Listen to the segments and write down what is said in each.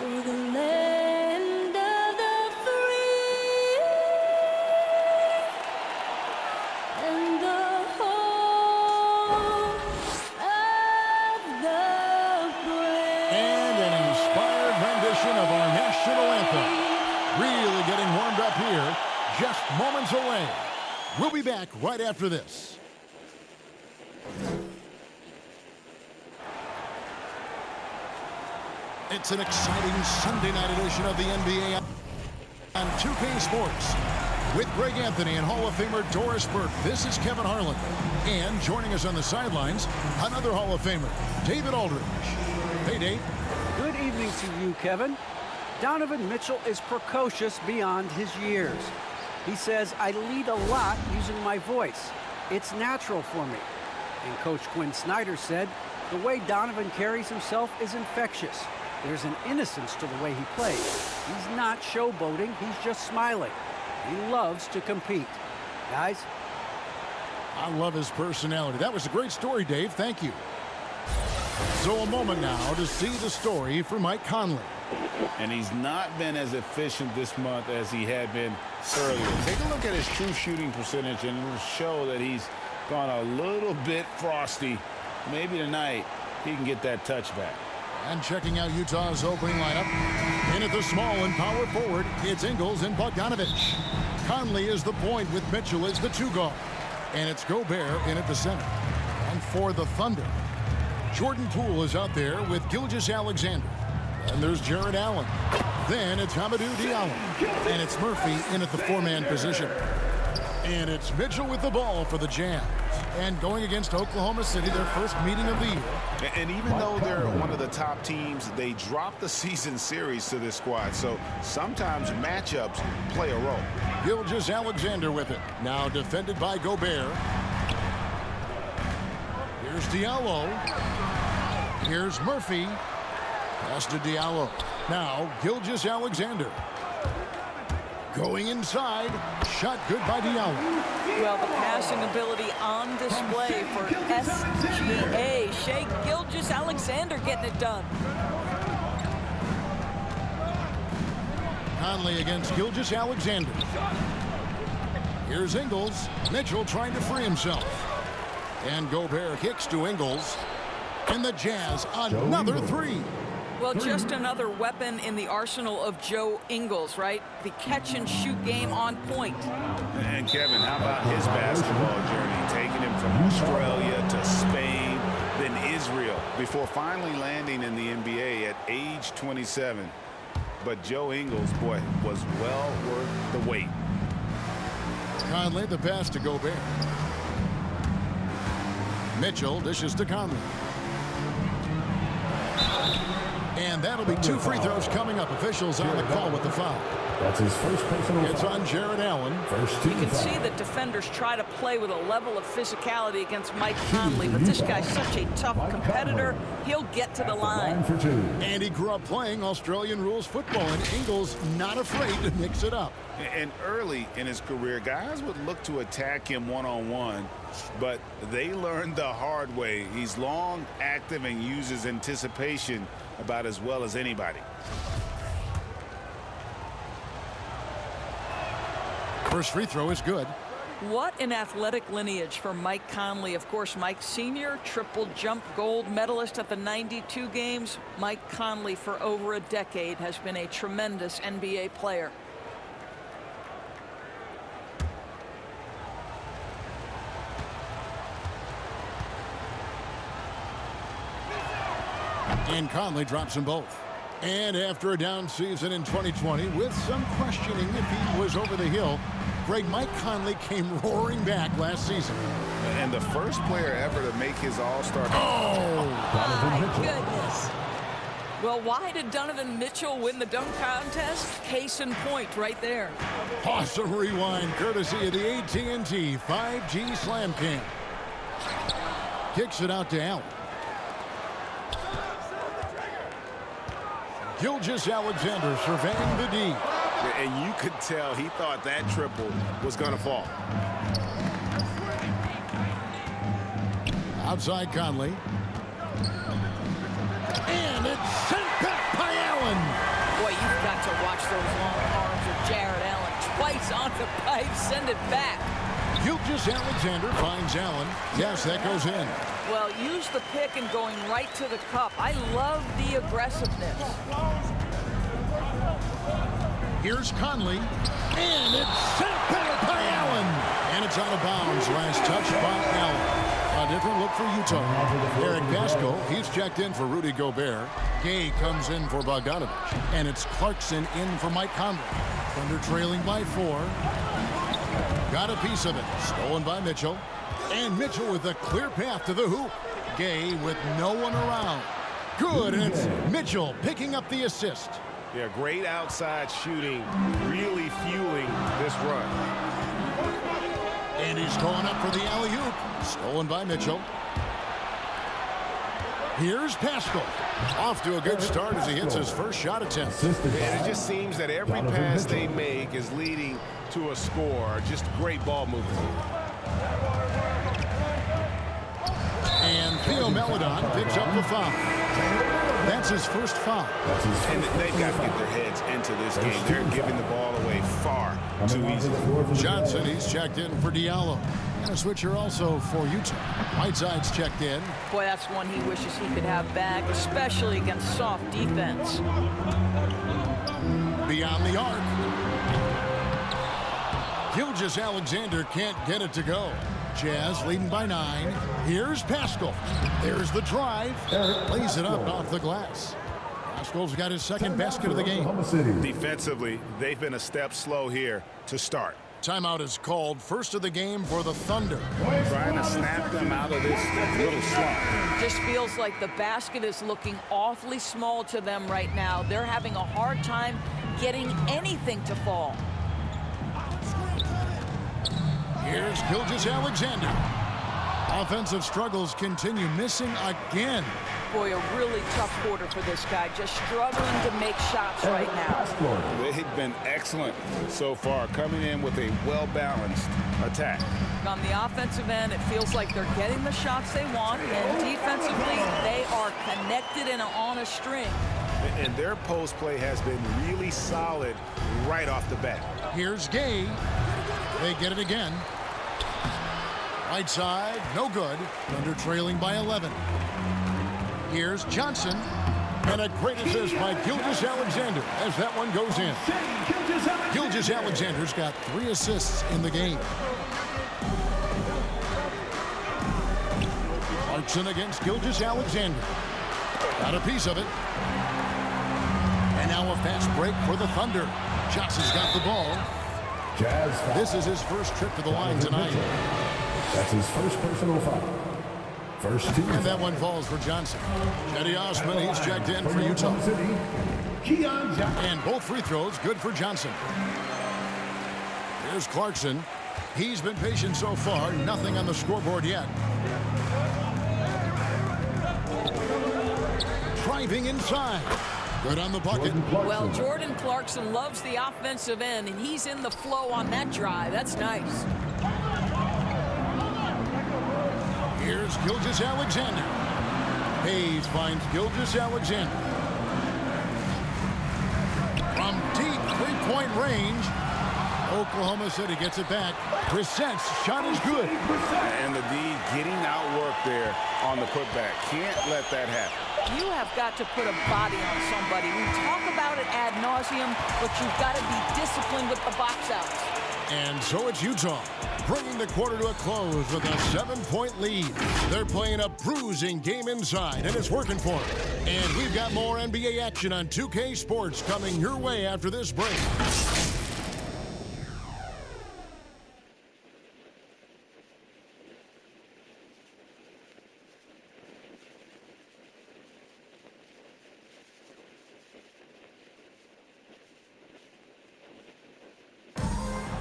For the land of the free and the home of the brave. And an inspired rendition of our national anthem. Really getting warmed up here, just moments away. We'll be back right after this. It's an exciting Sunday night edition of the NBA on 2K Sports. With Greg Anthony and Hall of Famer Doris Burke, this is Kevin Harlan. And joining us on the sidelines, another Hall of Famer, David Aldridge. Hey, Dave. Good evening to you, Kevin. Donovan Mitchell is precocious beyond his years. He says, I lead a lot using my voice. It's natural for me. And Coach Quinn Snyder said, the way Donovan carries himself is infectious. There's an innocence to the way he plays. He's not showboating, he's just smiling. He loves to compete. Guys? I love his personality. That was a great story, Dave. Thank you. So a moment now to see the story for Mike Conley. And he's not been as efficient this month as he had been earlier. Take a look at his true shooting percentage, and it'll show that he's gone a little bit frosty. Maybe tonight he can get that touchback. And checking out Utah's opening lineup. In at the small and power forward, it's Ingles and Bogdanovich. Conley is the point with Mitchell as the two guard. And it's Gobert in at the center. And for the Thunder, Jordan Poole is out there with Gilgeous-Alexander. And there's Jared Allen. Then it's Hamidou Diallo. And it's Murphy in at the four-man position. And it's Mitchell with the ball for the Jazz. And going against Oklahoma City, their first meeting of the year. And even though they're one of the top teams, they dropped the season series to this squad. So sometimes matchups play a role. Gilgeous-Alexander with it. Now defended by Gobert. Here's Diallo. Here's Murphy. Pass to Diallo. Now Gilgeous-Alexander. Going inside. Shot good by Diallo. Well, the passing ability on display for SGA. Shai Gilgeous-Alexander getting it done. Conley against Gilgeous-Alexander. Here's Ingles. Mitchell trying to free himself. And Gobert kicks to Ingles. And the Jazz another three. Well, just another weapon in the arsenal of Joe Ingles, right? The catch-and-shoot game on point. And Kevin, how about his basketball journey? Taking him from Australia to Spain, then Israel, before finally landing in the NBA at age 27. But Joe Ingles, boy, was well worth the wait. Conley, the pass to Gobert. Mitchell dishes to Conley. And that'll be two free throws coming up. Officials on the call with the foul. That's his first personal It's foul. on Jared Allen. First You team can foul. see that defenders try to play with a level of physicality against Mike Conley, but this guy's such a tough competitor. He'll get to the line. For two. And he grew up playing Australian rules football, and Ingles not afraid to mix it up. And early in his career, guys would look to attack him one-on-one, but they learned the hard way. He's long, active, and uses anticipation about as well as anybody. First free throw is good. What an athletic lineage for Mike Conley. Of course, Mike Sr., triple jump gold medalist at the 92 games. Mike Conley, for over a decade, has been a tremendous NBA player. And Conley drops them both. And after a down season in 2020, with some questioning if he was over the hill, Mike Conley came roaring back last season. And the first player ever to make his All-Star. My goodness. Well, why did Donovan Mitchell win the dunk contest? Case in point right there. Awesome rewind courtesy of the AT&T 5G Slam Cam. Kicks it out to Allen. Gilgeous-Alexander surveying the D. And you could tell he thought that triple was going to fall. Outside Conley. And it's sent back by Allen. it back. Gilgeous-Alexander finds Allen. Yes, that goes in. Well, use the pick and going right to the cup. I love the aggressiveness. Here's Conley, and it's sent back by Allen. And it's out of bounds. Last touch by Allen. A different look for Utah. Eric Pascal, he's checked in for Rudy Gobert. Gay comes in for Bogdanovich. And it's Clarkson in for Mike Conley. Thunder trailing by 4. Got a piece of it. Stolen by Mitchell. And Mitchell with a clear path to the hoop. Gay with no one around. Good, and it's Mitchell picking up the assist. Yeah, great outside shooting, really fueling this run. And he's going up for the alley-oop. Stolen by Mitchell. Here's Pascal. Off to a good start as he hits his first shot attempt. And it just seems that every pass they make is leading to a score. Just great ball movement. And Theo Maledon picks up the foul. That's his first foul. And they've got to get their heads into this game. They're giving the ball away far too easily. Johnson, he's checked in for Diallo. And a switcher also for Utah. Whiteside's checked in. Boy, that's one he wishes he could have back, especially against soft defense. Beyond the arc. Gilgeous-Alexander can't get it to go. Jazz leading by 9. Here's Pascal. There's the drive. Lays it up off the glass. Pascal's got his second basket of the game. Defensively, they've been a step slow here to start. Timeout is called. First of the game for the Thunder. Trying to snap them out of this little slump. Just feels like the basket is looking awfully small to them right now. They're having a hard time getting anything to fall. Here's Gilgeous-Alexander. Offensive struggles continue, missing again. Boy, a really tough quarter for this guy. Just struggling to make shots right now. They've been excellent so far, coming in with a well-balanced attack. On the offensive end, it feels like they're getting the shots they want, and defensively, they are connected and on a string. And their post play has been really solid right off the bat. Here's Gay. They get it again. Right side, no good. Thunder trailing by 11. Here's Johnson. And a great assist by Gilgeous-Alexander as that one goes in. Gilgeous-Alexander's got 3 assists in the game. Clarkson against Gilgeous-Alexander. Got a piece of it. And now a fast break for the Thunder. Johnson's got the ball. This is his first trip to the line tonight. That's his first personal foul. First 2. And that one falls for Johnson. Cedi Osman, he's checked in for Utah. And both free throws good for Johnson. Here's Clarkson. He's been patient so far. Nothing on the scoreboard yet. Driving inside. Good on the bucket. Well, Jordan Clarkson loves the offensive end, and he's in the flow on that drive. That's nice. Here's Gilgeous-Alexander. Hayes finds Gilgeous-Alexander. From deep three-point range, Oklahoma City gets it back. Brissett's shot is good. And the D getting outworked there on the putback. Can't let that happen. You have got to put a body on somebody. We talk about it ad nauseum, but you've got to be disciplined with the box outs. And so it's Utah, bringing the quarter to a close with a 7-point lead. They're playing a bruising game inside, and it's working for them. And we've got more NBA action on 2K Sports coming your way after this break.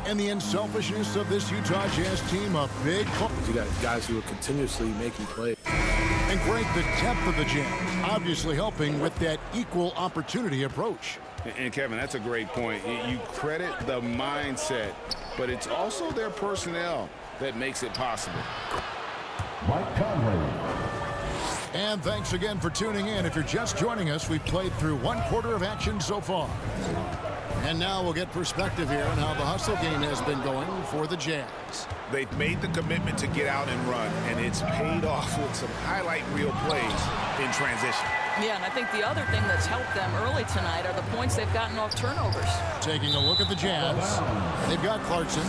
And the unselfishness of this Utah Jazz team, a big focus. You got guys who are continuously making plays. And Greg, the depth of the Jazz obviously helping with that equal opportunity approach. And Kevin, that's a great point. You credit the mindset, but it's also their personnel that makes it possible. Mike Conley. And thanks again for tuning in. If you're just joining us, we've played through 1 quarter of action so far. And now we'll get perspective here on how the hustle game has been going for the Jazz. They've made the commitment to get out and run, and it's paid off with some highlight reel plays in transition. Yeah, and I think the other thing that's helped them early tonight are the points they've gotten off turnovers. Taking a look at the Jazz. They've got Clarkson.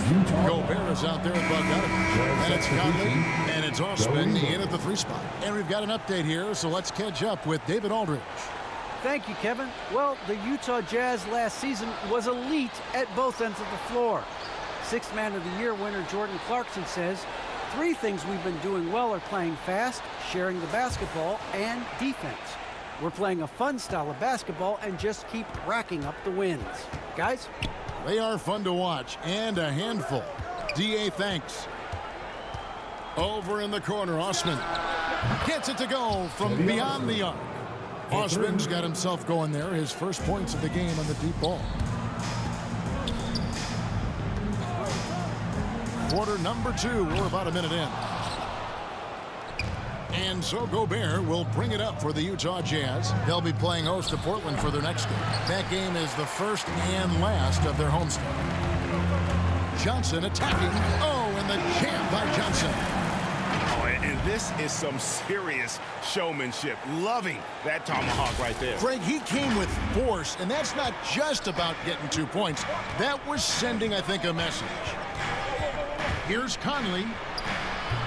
Gobert is out there at Bogdanovich. And it's Conley. And it's Osman in at the 3 spot. And we've got an update here, so let's catch up with David Aldridge. Thank you, Kevin. Well, the Utah Jazz last season was elite at both ends of the floor. Sixth Man of the Year winner Jordan Clarkson says, 3 things we've been doing well are playing fast, sharing the basketball, and defense. We're playing a fun style of basketball and just keep racking up the wins. Guys? They are fun to watch and a handful. D.A. thanks. Over in the corner, Osman gets it to go from beyond the arc. Osman's got himself going there. His first points of the game on the deep ball. Quarter number 2. We're about a minute in. And so Gobert will bring it up for the Utah Jazz. They'll be playing host to Portland for their next game. That game is the first and last of their homestand. Johnson attacking. Oh, and the jam by Johnson. And this is some serious showmanship. Loving that tomahawk right there. Greg, he came with force, and that's not just about getting 2 points. That was sending, I think, a message. Here's Conley.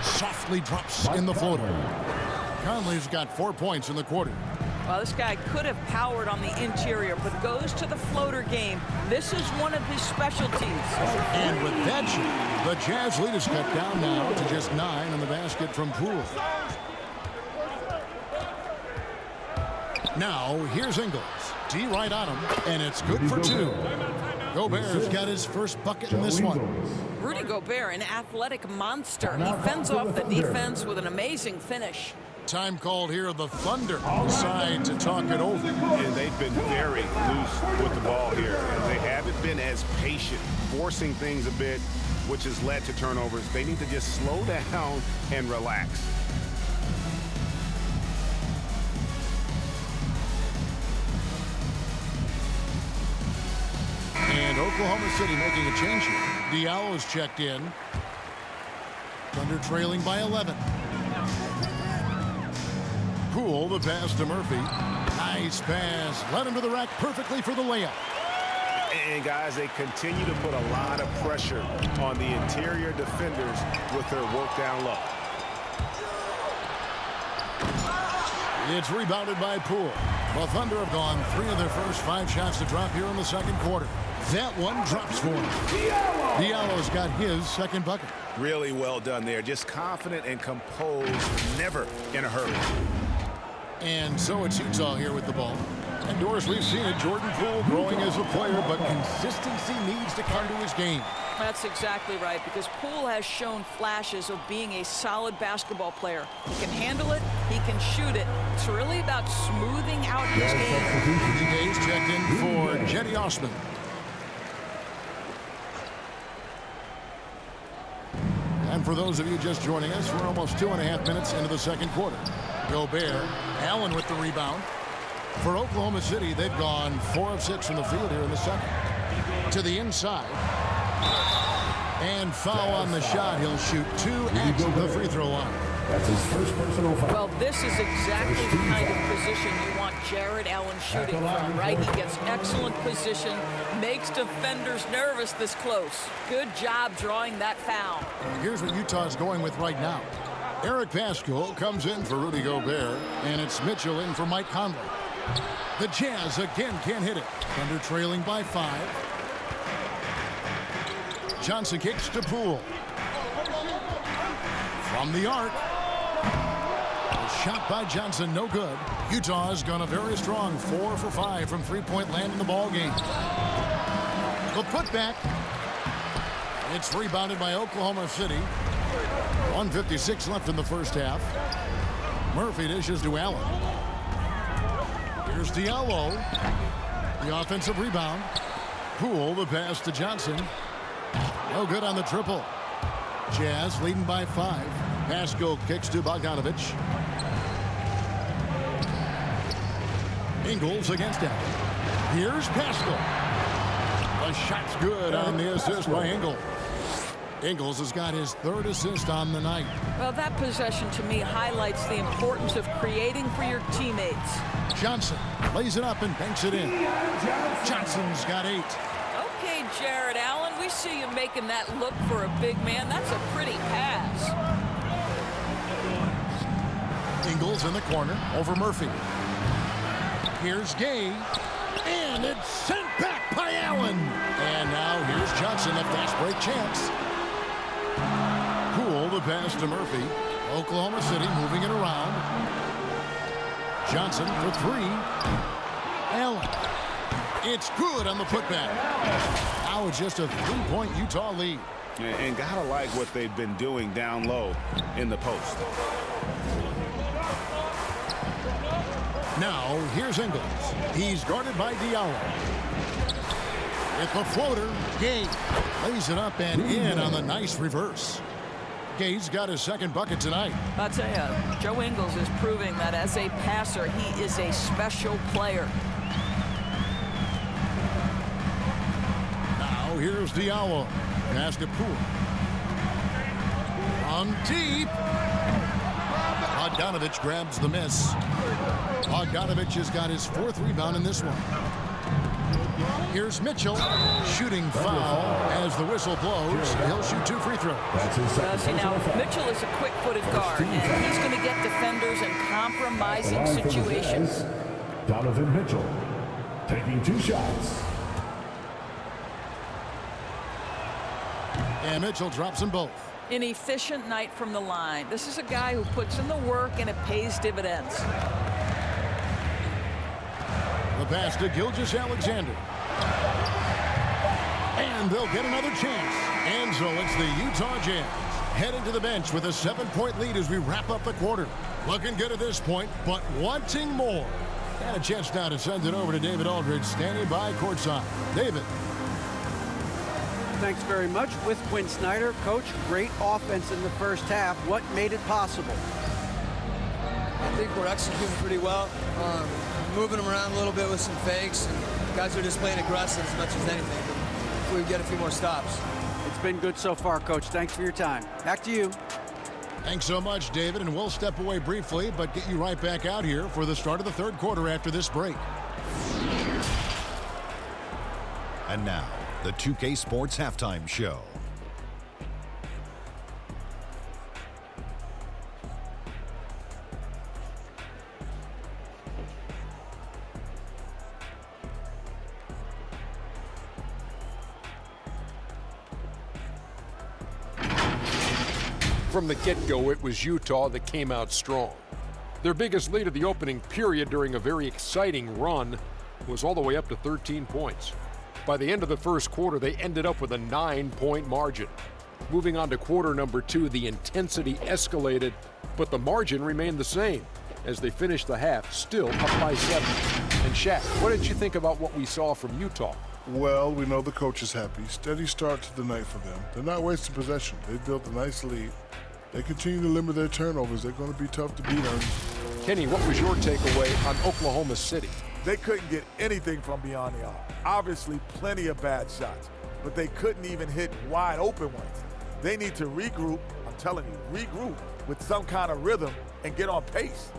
Softly drops in the floater. Conley's got 4 points in the quarter. Well, this guy could have powered on the interior, but goes to the floater game. This is one of his specialties. And with that shot, the Jazz lead is cut down now to just 9 in the basket from Poole. Now, here's Ingles. D right on him, and it's good for 2. Gobert's got his first bucket in this one. Rudy Gobert, an athletic monster. He fends off the defense with an amazing finish. Time called here. The Thunder decide to talk it over. And they've been very loose with the ball here. And they haven't been as patient, forcing things a bit, which has led to turnovers. They need to just slow down and relax. And Oklahoma City making a change here. Diallo's checked in. Thunder trailing by 11. Poole, the pass to Murphy. Nice pass. Led him to the rack perfectly for the layup. And guys, they continue to put a lot of pressure on the interior defenders with their work down low. It's rebounded by Poole. The Thunder have gone 3 of their first 5 shots to drop here in the second quarter. That one drops for him. Diallo's got his second bucket. Really well done there. Just confident and composed, never in a hurry. And so it's Utah here with the ball. And Doris, we've seen it. Jordan Poole growing as a player, but consistency needs to come to his game. That's exactly right, because Poole has shown flashes of being a solid basketball player. He can handle it, he can shoot it. It's really about smoothing out his game. DJ's checked in for Jetty Osman. And for those of you just joining us, we're almost 2.5 minutes into the second quarter. Gobert, Allen with the rebound. For Oklahoma City, they've gone 4 of 6 from the field here in the second. To the inside. And foul on the shot. He'll shoot 2 at the free throw line. That's his first personal foul. Well, this is exactly the kind of position you want Jared Allen shooting from, right? He gets excellent position, makes defenders nervous this close. Good job drawing that foul. Here's what Utah's going with right now. Eric Pascal comes in for Rudy Gobert, and it's Mitchell in for Mike Conley. The Jazz again can't hit it. Thunder trailing by 5. Johnson kicks to Poole. From the arc. A shot by Johnson, no good. Utah's gone a very strong 4 for 5 from three-point land in the ball game. The putback. It's rebounded by Oklahoma City. 1:56 left in the first half. Murphy dishes to Allen. Here's Diallo. The offensive rebound. Poole, the pass to Johnson. No good on the triple. Jazz leading by 5. Pascal kicks to Bogdanovich. Ingles against Allen. Here's Pascal. The shot's good on the assist by Ingles. Ingles has got his 3rd assist on the night. Well, that possession to me highlights the importance of creating for your teammates. Johnson lays it up and banks it in. Johnson's got 8. Okay, Jared Allen, we see you making that look for a big man. That's a pretty pass. Ingles in the corner over Murphy. Here's Gay. And it's sent back by Allen. And now here's Johnson, the fast break chance. Poole, the pass to Murphy. Oklahoma City moving it around. Johnson for 3. Allen. It's good on the putback. Now it's just a 3-point Utah lead. And gotta like what they've been doing down low in the post. Now here's Ingles. He's guarded by Diallo. With the floater, Gay lays it up and in on the nice reverse. Gay's got his 2nd bucket tonight. I'll tell you, Joe Ingles is proving that as a passer, he is a special player. Now here's Diallo. Pass to Poole. On deep. Bogdanovich grabs the miss. Bogdanovich has got his 4th rebound in this one. Here's Mitchell. Shooting foul as the whistle blows. He'll shoot 2 free throws. See, now, Mitchell is a quick-footed guard, and he's going to get defenders in compromising situations. Donovan Mitchell taking 2 shots. And Mitchell drops them both. An efficient night from the line. This is a guy who puts in the work, and it pays dividends. The pass to Gilgeous-Alexander. And they'll get another chance. And so it's the Utah Jazz heading to the bench with a 7-point lead as we wrap up the quarter. Looking good at this point, but wanting more. And a chance now to send it over to David Aldridge, standing by courtside. David. Thanks very much. With Quinn Snyder, coach, great offense in the first half. What made it possible? I think we're executing pretty well. Moving them around a little bit with some fakes. And guys are just playing aggressive as much as anything. If we get a few more stops. It's been good so far, Coach. Thanks for your time. Back to you. Thanks so much, David. And we'll step away briefly, but get you right back out here for the start of the 3rd quarter after this break. And now, the 2K Sports Halftime Show. From the get-go, it was Utah that came out strong. Their biggest lead of the opening period during a very exciting run was all the way up to 13 points. By the end of the first quarter, they ended up with a 9-point margin. Moving on to quarter number 2, the intensity escalated, but the margin remained the same as they finished the half still up by 7. And Shaq, what did you think about what we saw from Utah? Well, we know the coach is happy. Steady start to the night for them. They're not wasting possession. They built a nice lead. They continue to limit their turnovers. They're going to be tough to beat on. Kenny, what was your takeaway on Oklahoma City? They couldn't get anything from beyond the arc. Obviously, plenty of bad shots, but they couldn't even hit wide open ones. They need to regroup, I'm telling you, regroup with some kind of rhythm and get on pace.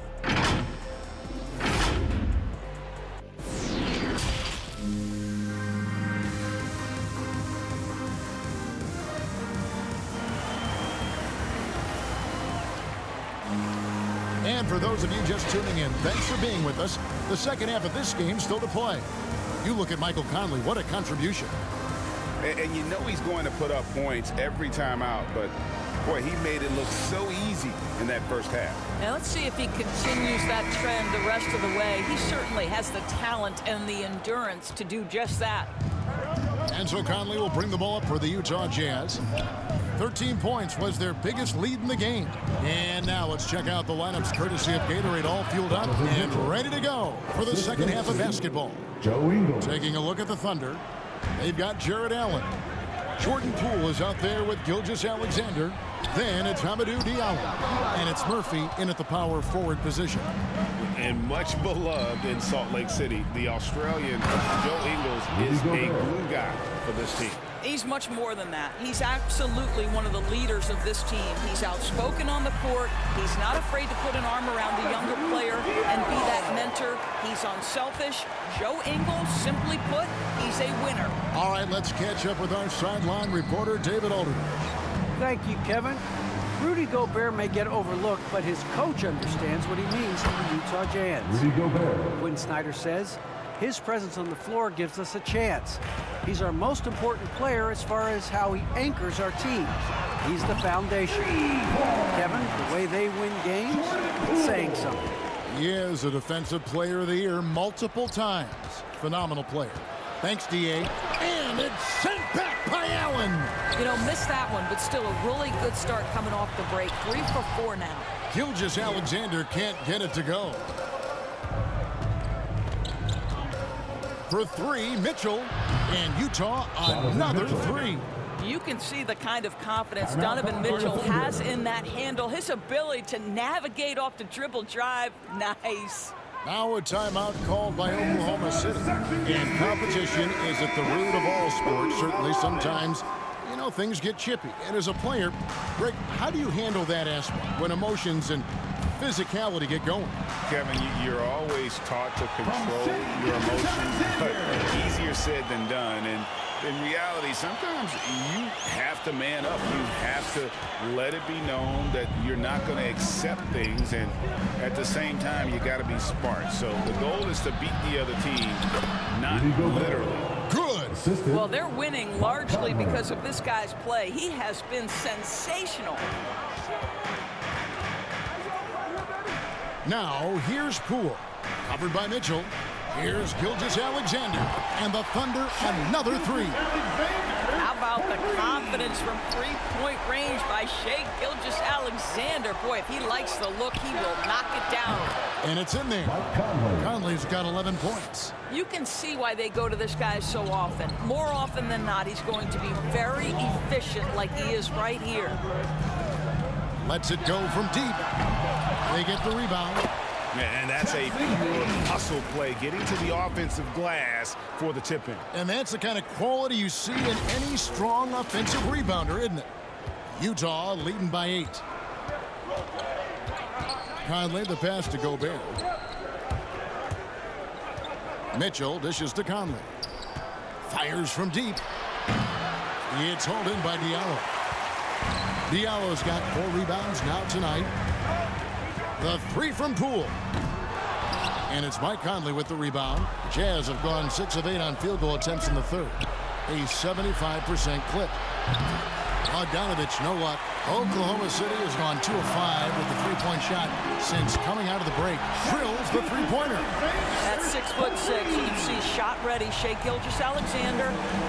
And for those of you just tuning in, thanks for being with us. The second half of this game still to play. You look at Michael Conley, what a contribution. And you know he's going to put up points every time out, but boy, he made it look so easy in that first half. Now let's see if he continues that trend the rest of the way. He certainly has the talent and the endurance to do just that. And so Conley will bring the ball up for the Utah Jazz. 13 points was their biggest lead in the game. And now let's check out the lineups courtesy of Gatorade, all fueled up and ready to go for the second half of basketball. Joe Ingles. Taking a look at the Thunder, they've got Jared Allen. Jordan Poole is out there with Gilgeous-Alexander. Then it's Hamidou Diallo. And it's Murphy in at the power forward position. And much beloved in Salt Lake City, the Australian Joe Ingles Ingles is a glue guy for this team. He's much more than that. He's absolutely one of the leaders of this team. He's outspoken on the court. He's not afraid to put an arm around the younger player and be that mentor. He's unselfish. Joe Ingles, simply put, he's a winner. All right, let's catch up with our sideline reporter, David Aldridge. Thank you, Kevin. Rudy Gobert may get overlooked, but his coach understands what he means to the Utah Jazz. Rudy Gobert. Quinn Snyder says, his presence on the floor gives us a chance. He's our most important player as far as how he anchors our team. He's the foundation. Kevin, the way they win games, it's saying something. He is a Defensive Player of the Year multiple times. Phenomenal player. Thanks, D.A. And it's sent back by Allen. You know, missed that one, but still a really good start coming off the break. 3 for 4 now. Gilgeous-Alexander can't get it to go. For 3, Mitchell. And Utah, another 3. You can see the kind of confidence Donovan Mitchell has in that handle. His ability to navigate off the dribble drive, nice. Now a timeout called by Oklahoma City. And competition is at the root of all sports. Certainly sometimes, you know, things get chippy. And as a player, Greg, how do you handle that aspect when emotions and physicality get going? Kevin, you're always taught to control your emotions, but easier said than done. And in reality, sometimes you have to man up. You have to let it be known that you're not going to accept things, and at the same time, you got to be smart. So the goal is to beat the other team, not literally. Good. Well, they're winning largely because of this guy's play. He has been sensational. Now, here's Poole. Covered by Mitchell. Here's Gilgeous-Alexander. And the Thunder, another 3. How about the confidence from three-point range by Shai Gilgeous-Alexander? Boy, if he likes the look, he will knock it down. And it's in there. Conley's got 11 points. You can see why they go to this guy so often. More often than not, he's going to be very efficient like he is right here. Lets it go from deep. They get the rebound. And that's a pure hustle play, getting to the offensive glass for the tip-in. And that's the kind of quality you see in any strong offensive rebounder, isn't it? Utah leading by 8. Conley, the pass to Gobert. Mitchell dishes to Conley. Fires from deep. It's hauled in by Diallo. Diallo's got 4 rebounds now tonight. The 3 from Poole. And it's Mike Conley with the rebound. Jazz have gone 6 of 8 on field goal attempts in the third. A 75% clip. Bogdanovich, no luck. Oklahoma City has gone 2 of 5 with the 3-point shot since coming out of the break. Drills the 3-pointer. That's 6'6". You can see shot ready. Shai Gilgeous-Alexander.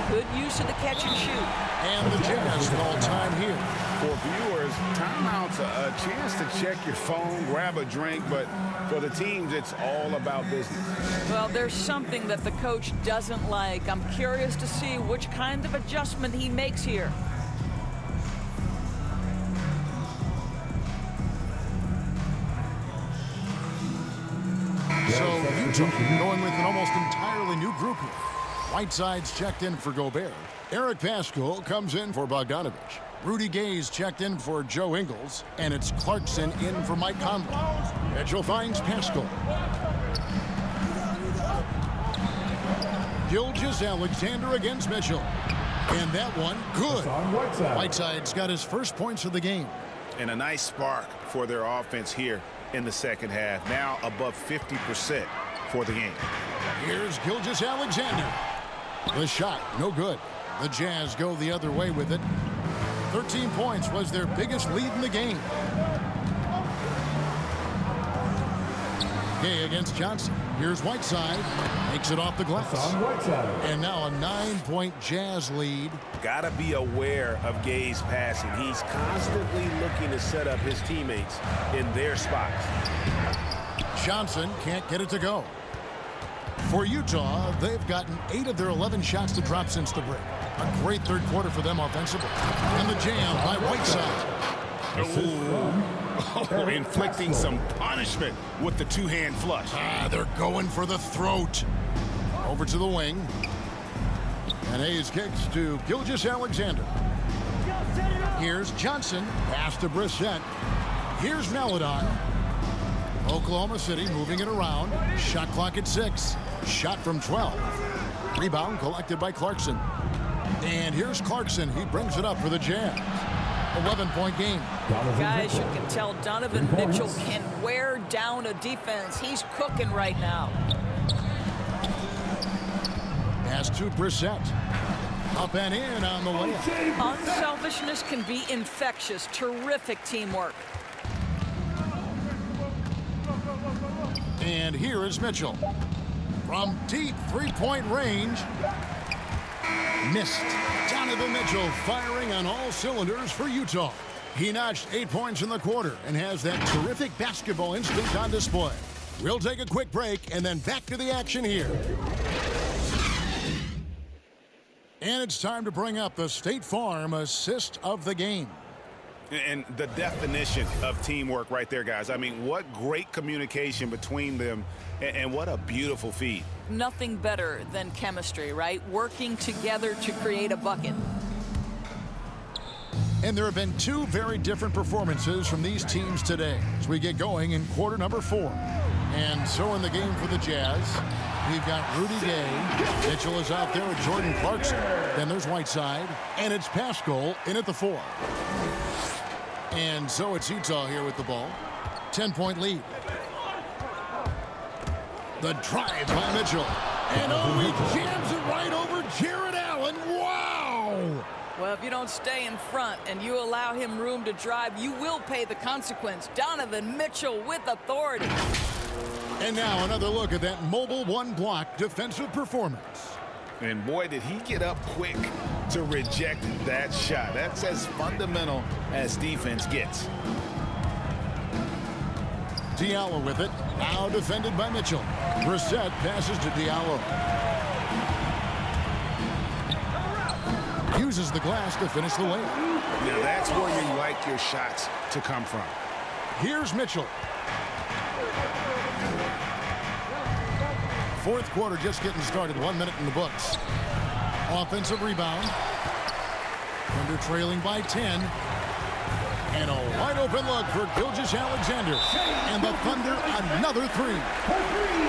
Good use of the catch and shoot. And the Jazz call time here. For viewers, timeout's a chance to check your phone, grab a drink, but for the teams, it's all about business. Well, there's something that the coach doesn't like. I'm curious to see which kind of adjustment he makes here. So Utah going with an almost entirely new group here. Whiteside's checked in for Gobert. Eric Paschall comes in for Bogdanovich. Rudy Gay's checked in for Joe Ingles. And it's Clarkson in for Mike Conley. Mitchell finds Paschall. Gilgeous-Alexander against Mitchell. And that one, good. Whiteside's got his first points of the game. And a nice spark for their offense here in the second half. Now above 50% for the game. Here's Gilgeous-Alexander. The shot, no good. The Jazz go the other way with it. 13 points was their biggest lead in the game. Gay against Johnson. Here's Whiteside. Makes it off the glass. And now a 9-point Jazz lead. Gotta be aware of Gay's passing. He's constantly looking to set up his teammates in their spots. Johnson can't get it to go. For Utah, they've gotten 8 of their 11 shots to drop since the break. A great third quarter for them offensively. And the jam by Whiteside. Oh, inflicting some punishment with the two-hand flush. They're going for the throat. Over to the wing. And Hayes kicks to Gilgeous-Alexander. Here's Johnson. Pass to Brissett. Here's Maledon. Oklahoma City moving it around. Shot clock at 6. Shot from 12. Rebound collected by Clarkson. And here's Clarkson. He brings it up for the Jazz. 11-point game. Guys, you can tell Donovan Mitchell can wear down a defense. He's cooking right now. Pass to Brissett. Up and in on the layup. Unselfishness can be infectious. Terrific teamwork. And here is Mitchell. From deep three-point range. Missed. Donovan Mitchell firing on all cylinders for Utah. He notched 8 points in the quarter and has that terrific basketball instinct on display. We'll take a quick break and then back to the action here. And it's time to bring up the State Farm assist of the game. And the definition of teamwork right there, guys. I mean, what great communication between them, and what a beautiful feat. Nothing better than chemistry, right? Working together to create a bucket. And there have been two very different performances from these teams today as we get going in quarter number 4. And so in the game for the Jazz, we've got Rudy Gay. Mitchell is out there with Jordan Clarkson. Then there's Whiteside. And it's Paschal in at the 4. And so it's Utah here with the ball. 10-point lead. The drive by Mitchell. And oh, he jams it right over Jared Allen. Wow! Well, if you don't stay in front and you allow him room to drive, you will pay the consequence. Donovan Mitchell with authority. And now another look at that mobile one-block defensive performance. And boy, did he get up quick to reject that shot. That's as fundamental as defense gets. Diallo with it. Now defended by Mitchell. Brissett passes to Diallo. Uses the glass to finish the layup. Now that's where you like your shots to come from. Here's Mitchell. Fourth quarter just getting started. 1 minute in the books. Offensive rebound. Thunder trailing by 10. And a wide open look for Gilgeous-Alexander. And the Thunder another 3.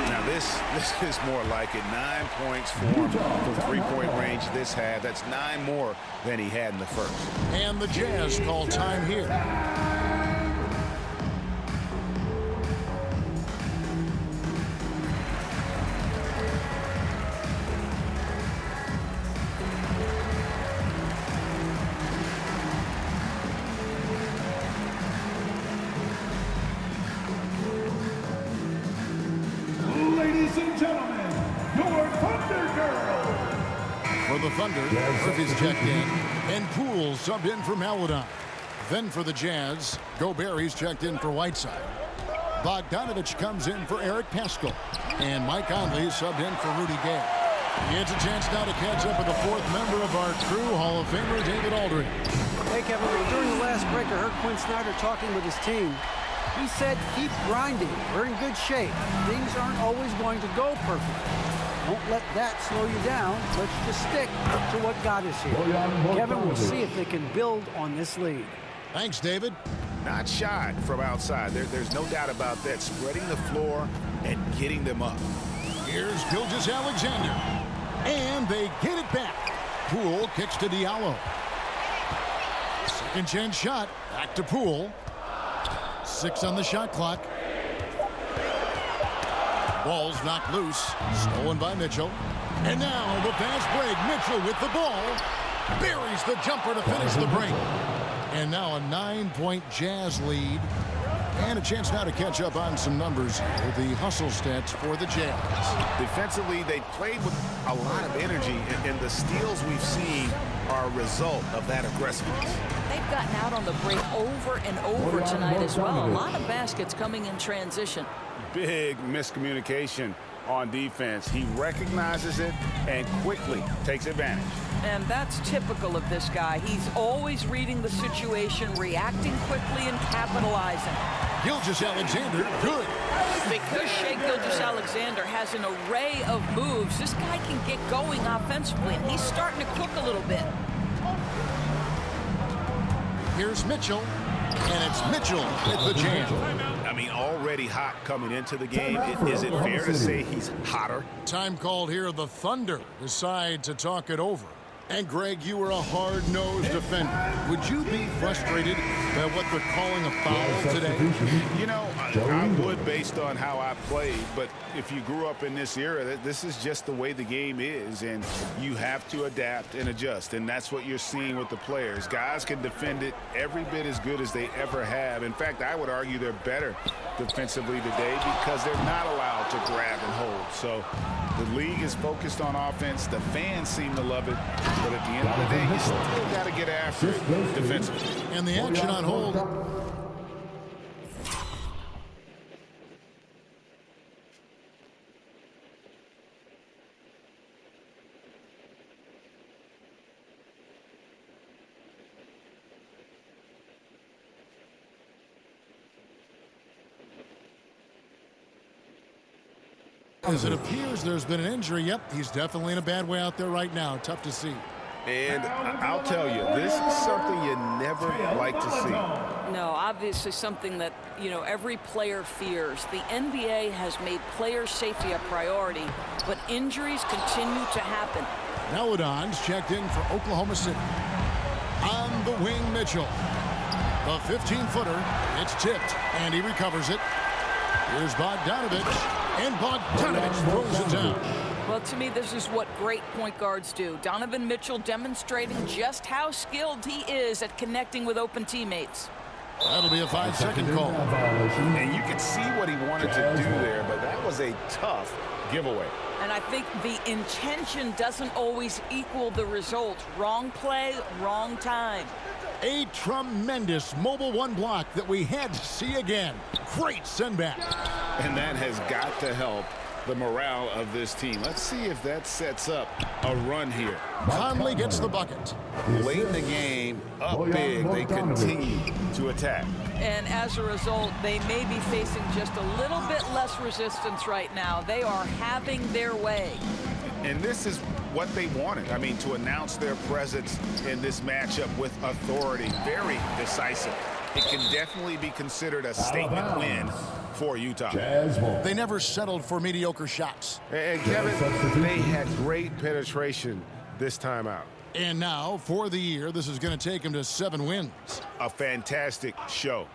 Now this is more like it. 9 points for him from three-point range this half. That's 9 more than he had in the first. And the Jazz call time here. The Thunder, Murphy's checked in, and Poole subbed in for Maledon. Then for the Jazz, Gobert checked in for Whiteside. Bogdanovich comes in for Eric Paschal, and Mike Conley subbed in for Rudy Gay. It's a chance now to catch up with the fourth member of our crew, Hall of Famer David Aldridge. Hey, Kevin, during the last break, I heard Quinn Snyder talking with his team. He said, keep grinding. We're in good shape. Things aren't always going to go perfect. Don't let that slow you down. Let's just stick to what got us here. Kevin, we'll see if they can build on this lead. Thanks, David. Not shy from outside. There's no doubt about that. Spreading the floor and getting them up. Here's Gilgeous-Alexander. And they get it back. Poole kicks to Diallo. Second chance shot. Back to Poole. 6 on the shot clock. Ball's knocked loose. Stolen by Mitchell. And now the fast break. Mitchell with the ball. Buries the jumper to finish the break. And now a 9-point Jazz lead. And a chance now to catch up on some numbers with the hustle stats for the Jazz. Defensively, they played with a lot of energy, and the steals we've seen are a result of that aggressiveness. They've gotten out on the break over and over tonight as well. A lot of baskets coming in transition. Big miscommunication on defense. He recognizes it and quickly takes advantage. And that's typical of this guy. He's always reading the situation, reacting quickly, and capitalizing. Gilgeous-Alexander, good. Because Shai Gilgeous-Alexander has an array of moves, this guy can get going offensively, and he's starting to cook a little bit. Here's Mitchell, and it's Mitchell with the jam. I mean, already hot coming into the game. Is it fair to say he's hotter? Time called here. The Thunder decide to talk it over. And Greg, you were a hard-nosed defender. Would you be frustrated by what they're calling a foul today? You know, I would based on how I played, but if you grew up in this era, this is just the way the game is, and you have to adapt and adjust, and that's what you're seeing with the players. Guys can defend it every bit as good as they ever have. In fact, I would argue they're better defensively today because they're not allowed to grab and hold. So the league is focused on offense. The fans seem to love it. But at the end of the day, you still got to get after it defensively. And the action on hold. As it appears there's been an injury. Yep, he's definitely in a bad way out there right now. Tough to see. And I'll tell you, this is something you never like to see. No, obviously something that, you know, every player fears. The NBA has made player safety a priority, but injuries continue to happen. Maledon's checked in for Oklahoma City. On the wing, Mitchell. The 15-footer. It's tipped, and he recovers it. Here's Bogdanovich. And Bogdanovich throws it down. Well, to me, this is what great point guards do. Donovan Mitchell demonstrating just how skilled he is at connecting with open teammates. That'll be a 5-second call. And you can see what he wanted to do there, but that was a tough giveaway. And I think the intention doesn't always equal the result. Wrong play, wrong time. A tremendous mobile one block that we had to see again. Great send-back. And that has got to help the morale of this team. Let's see if that sets up a run here. Conley gets the bucket. Late in the game, up big, they continue to attack. And as a result, they may be facing just a little bit less resistance right now. They are having their way. And this is what they wanted. I mean, to announce their presence in this matchup with authority. Very decisive. It can definitely be considered a statement win for Utah. They never settled for mediocre shots. And Kevin, they had great penetration this time out. And now, for the year, this is going to take him to 7 wins. A fantastic show.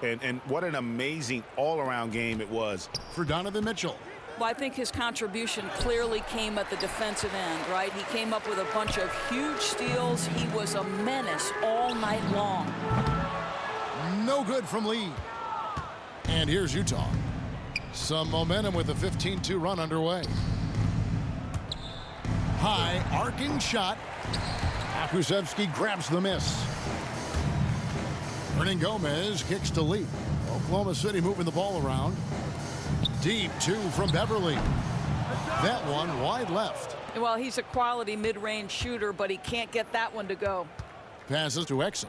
And what an amazing all-around game it was. For Donovan Mitchell. Well, I think his contribution clearly came at the defensive end, right? He came up with a bunch of huge steals. He was a menace all night long. No good from Lee. And here's Utah. Some momentum with a 15-2 run underway. High arcing shot. Akusevsky grabs the miss. Hernangomez kicks to Lee. Oklahoma City moving the ball around. Deep 2 from Beverly. That one wide left. Well, he's a quality mid-range shooter, but he can't get that one to go. Passes to Exum.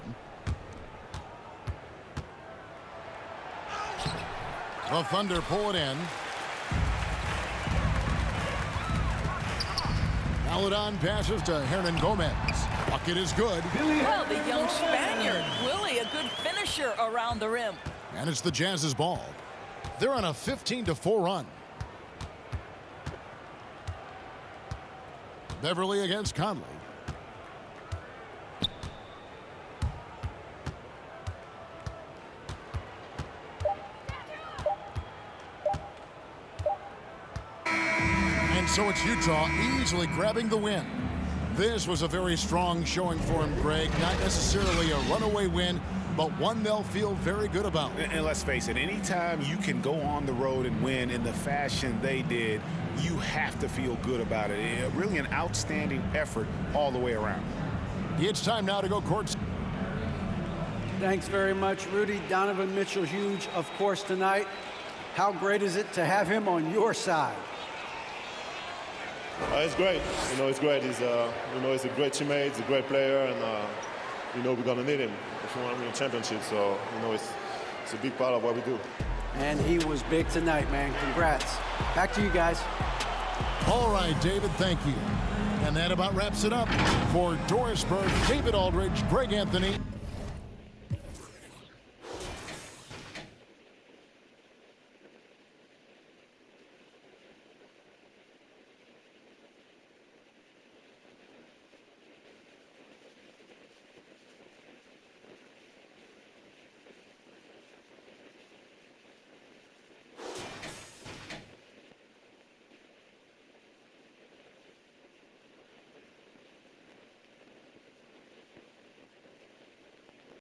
The Thunder pull it in. Maledon passes to Hernangomez. Bucket is good. Well, the young Spaniard, Willie, a good finisher around the rim. And it's the Jazz's ball. They're on a 15-4 run. Beverly against Conley. And so it's Utah easily grabbing the win. This was a very strong showing for him, Greg. Not necessarily a runaway win, but one they'll feel very good about. And let's face it, anytime you can go on the road and win in the fashion they did, you have to feel good about it. Really an outstanding effort all the way around. It's time now to go court. Thanks very much, Rudy. Donovan Mitchell, huge, of course, tonight. How great is it to have him on your side? It's great. You know, it's great. He's he's a great teammate. He's a great player, and we're gonna need him if we want to win a championship. So it's a big part of what we do. And he was big tonight, man. Congrats. Back to you guys. All right, David, thank you. And that about wraps it up. For Doris Burke, David Aldridge, Greg Anthony.